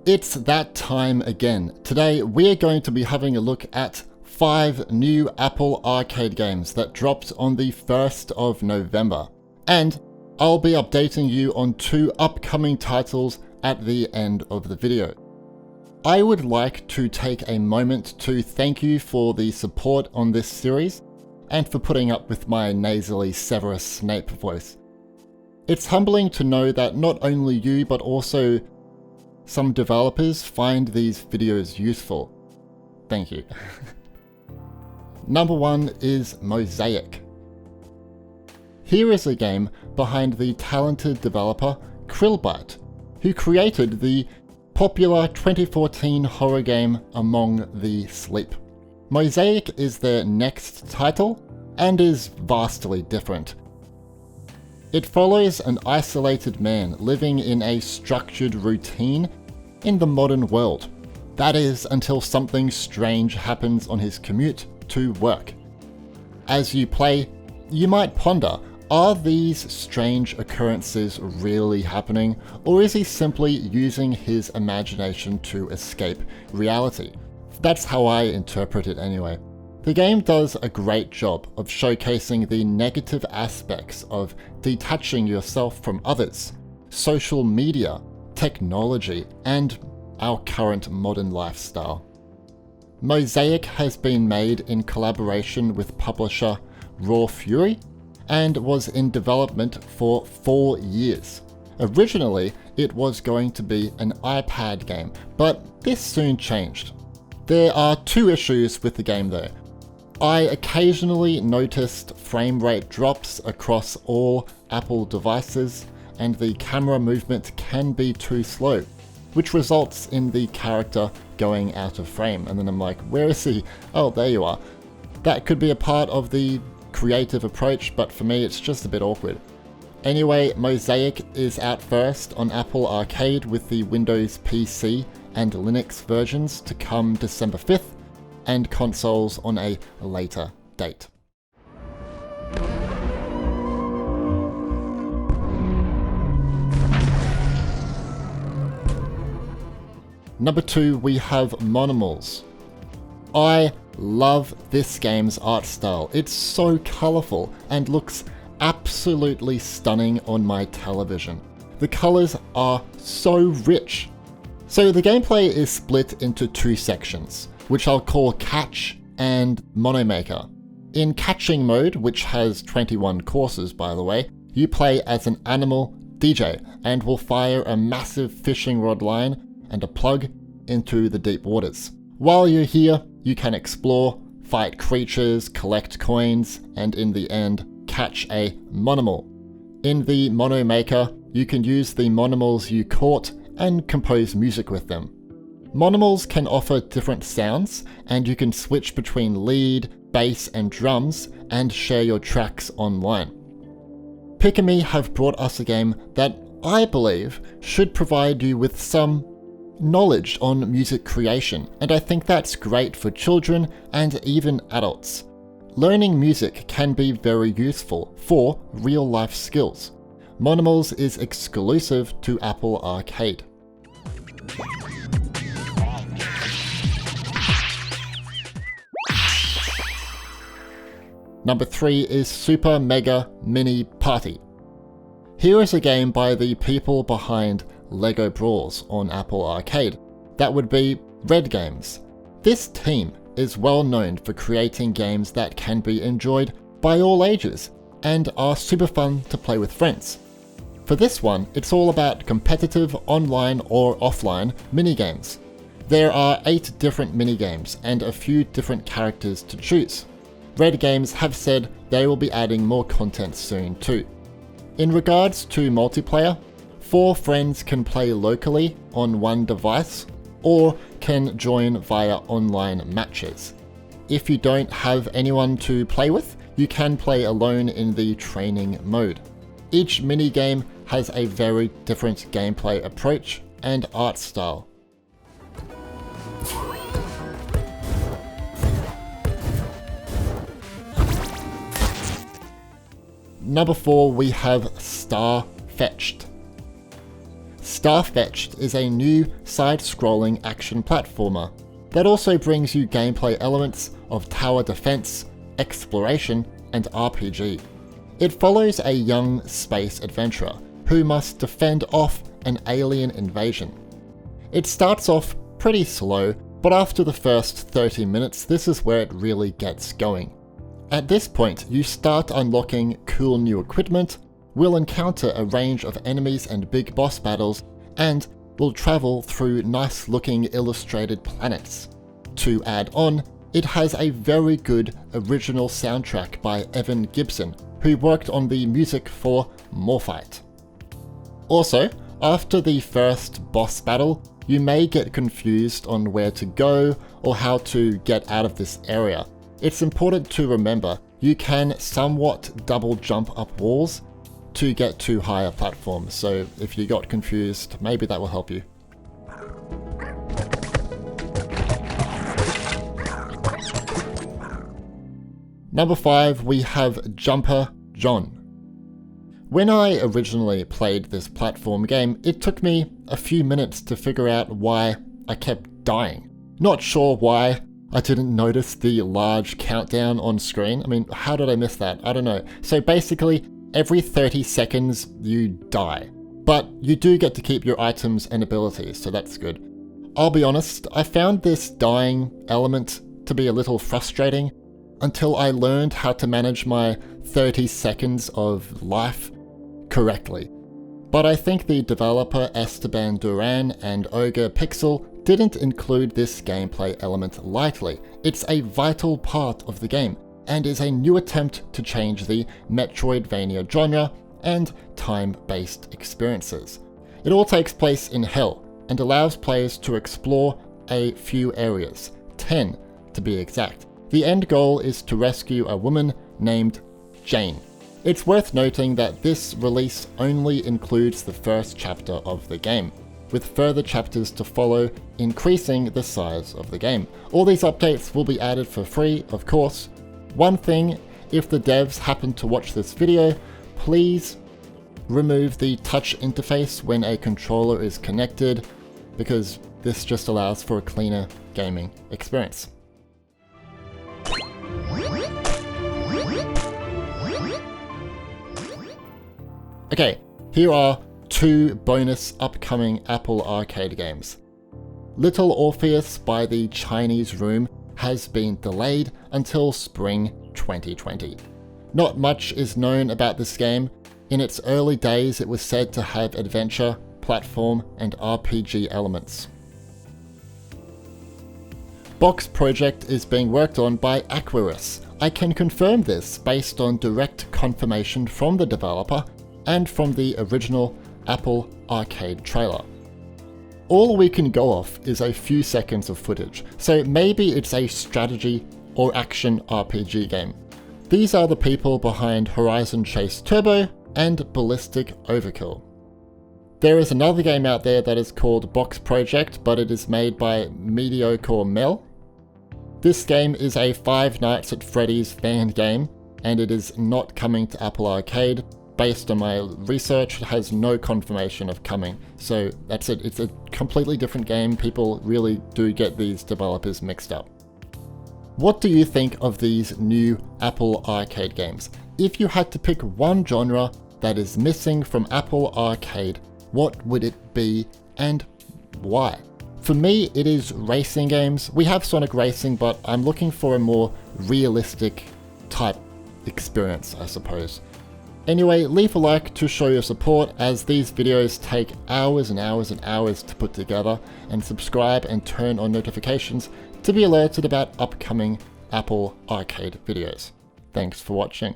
It's that time again. Today we're going to be having a look at 5 new Apple Arcade games that dropped on the 1st of November. And I'll be updating you on 2 upcoming titles at the end of the video. I would like to take a moment to thank you for the support on this series and for putting up with my nasally Severus Snape voice. It's humbling to know that not only you but also some developers find these videos useful. Thank you. Number 1 is Mosaic. Here is a game behind the talented developer Krillbyte, who created the popular 2014 horror game Among the Sleep. Mosaic is their next title and is vastly different. It follows an isolated man living in a structured routine in the modern world. That is, until something strange happens on his commute to work. As you play, you might ponder, are these strange occurrences really happening, or is he simply using his imagination to escape reality? That's how I interpret it anyway. The game does a great job of showcasing the negative aspects of detaching yourself from others, social media, technology, and our current modern lifestyle. Mosaic has been made in collaboration with publisher Raw Fury and was in development for 4 years. Originally, it was going to be an iPad game, but this soon changed. There are 2 issues with the game though. I occasionally noticed frame rate drops across all Apple devices, and the camera movement can be too slow, which results in the character going out of frame. And then I'm like, where is he? Oh, there you are. That could be a part of the creative approach, but for me it's just a bit awkward. Anyway, Mosaic is out first on Apple Arcade with the Windows PC and Linux versions to come December 5th, and consoles on a later date. Number 2, we have Monomals. I love this game's art style. It's so colourful and looks absolutely stunning on my television. The colours are so rich. So the gameplay is split into 2 sections, which I'll call Catch and Monomaker. In catching mode, which has 21 courses by the way, you play as an animal DJ and will fire a massive fishing rod line and a plug into the deep waters. While you're here, you can explore, fight creatures, collect coins, and in the end, catch a monomal. In the Monomaker, you can use the monomals you caught and compose music with them. Monomals can offer different sounds, and you can switch between lead, bass, and drums and share your tracks online. Pikami have brought us a game that I believe should provide you with some knowledge on music creation, and I think that's great for children and even adults. Learning music can be very useful for real-life skills. Monomals is exclusive to Apple Arcade. Number 3 is Super Mega Mini Party. Here is a game by the people behind Lego Brawls on Apple Arcade. That would be Red Games. This team is well known for creating games that can be enjoyed by all ages and are super fun to play with friends. For this one, it's all about competitive online or offline minigames. There are 8 different minigames and a few different characters to choose. Red Games have said they will be adding more content soon too. In regards to multiplayer, 4 friends can play locally on one device or can join via online matches. If you don't have anyone to play with, you can play alone in the training mode. Each minigame has a very different gameplay approach and art style. Number 4, we have Star Fetched. Starfetched is a new side-scrolling action platformer that also brings you gameplay elements of tower defense, exploration, and RPG. It follows a young space adventurer who must defend off an alien invasion. It starts off pretty slow, but after the first 30 minutes, this is where it really gets going. At this point, you start unlocking cool new equipment, will encounter a range of enemies and big boss battles, and will travel through nice looking illustrated planets. To add on, it has a very good original soundtrack by Evan Gibson, who worked on the music for Morphite. Also, after the first boss battle, you may get confused on where to go or how to get out of this area. It's important to remember you can somewhat double jump up walls to get to higher platforms, so if you got confused, maybe that will help you. Number 5, we have Jumper John. When I originally played this platform game, it took me a few minutes to figure out why I kept dying. Not sure why I didn't notice the large countdown on screen. I mean, how did I miss that? I don't know. So basically, every 30 seconds you die. But you do get to keep your items and abilities, so that's good. I'll be honest, I found this dying element to be a little frustrating until I learned how to manage my 30 seconds of life correctly. But I think the developer Esteban Duran and Ogre Pixel didn't include this gameplay element lightly. It's a vital part of the game, and is a new attempt to change the Metroidvania genre and time-based experiences. It all takes place in Hell, and allows players to explore a few areas, 10 to be exact. The end goal is to rescue a woman named Jane. It's worth noting that this release only includes the first chapter of the game, with further chapters to follow, increasing the size of the game. All these updates will be added for free, of course. One thing, if the devs happen to watch this video, please remove the touch interface when a controller is connected, because this just allows for a cleaner gaming experience. Okay, here are 2 bonus upcoming Apple Arcade games. Little Orpheus by the Chinese Room has been delayed until spring 2020. Not much is known about this game. In its early days, it was said to have adventure, platform, and RPG elements. Box Project is being worked on by Aquarius. I can confirm this based on direct confirmation from the developer and from the original Apple Arcade trailer. All we can go off is a few seconds of footage, so maybe it's a strategy or action RPG game. These are the people behind Horizon Chase Turbo and Ballistic Overkill. There is another game out there that is called Box Project, but it is made by Mediocre Mel. This game is a Five Nights at Freddy's fan game, and it is not coming to Apple Arcade. Based on my research, it has no confirmation of coming. So that's it. It's a completely different game. People really do get these developers mixed up. What do you think of these new Apple Arcade games? If you had to pick one genre that is missing from Apple Arcade, what would it be and why? For me, it is racing games. We have Sonic Racing, but I'm looking for a more realistic type experience, I suppose. Anyway, leave a like to show your support, as these videos take hours and hours and hours to put together, and subscribe and turn on notifications to be alerted about upcoming Apple Arcade videos. Thanks for watching.